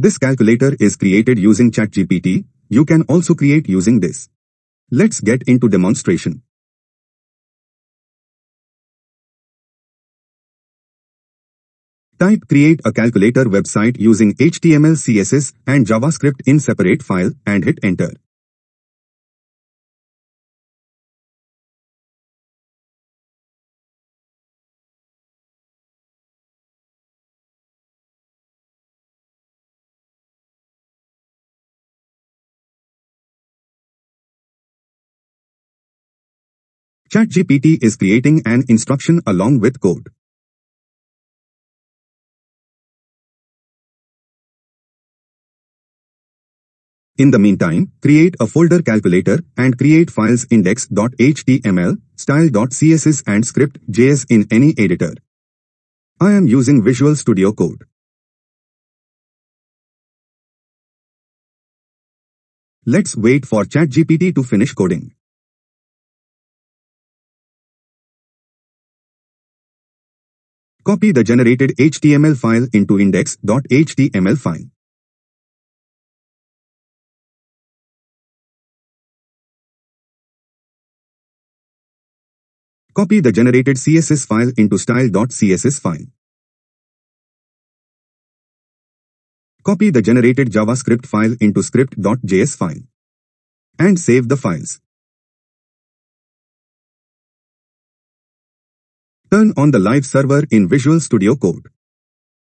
This calculator is created using ChatGPT. You can also create using this. Let's get into demonstration. Type create a calculator website using HTML, CSS and JavaScript in separate file and hit enter. ChatGPT is creating an instruction along with code. In the meantime, create a folder calculator and create files index.html, style.css and script.js in any editor. I am using Visual Studio Code. Let's wait for ChatGPT to finish coding. Copy the generated HTML file into index.html file. Copy the generated CSS file into style.css file. Copy the generated JavaScript file into script.js file. And save the files. Turn on the live server in Visual Studio Code.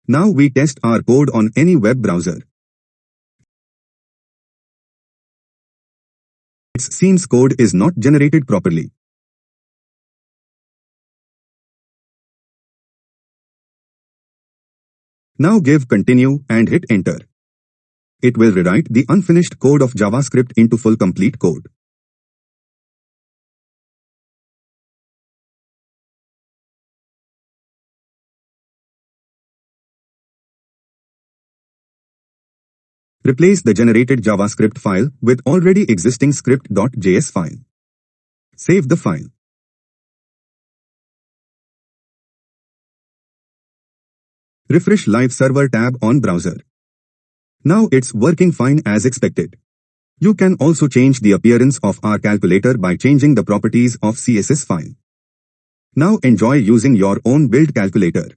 Now we test our code on any web browser. It seems code is not generated properly. Now give continue and hit enter. It will rewrite the unfinished code of JavaScript into full complete code. Replace the generated JavaScript file with already existing script.js file. Save the file. Refresh Live Server tab on browser. Now it's working fine as expected. You can also change the appearance of our calculator by changing the properties of CSS file. Now enjoy using your own build calculator.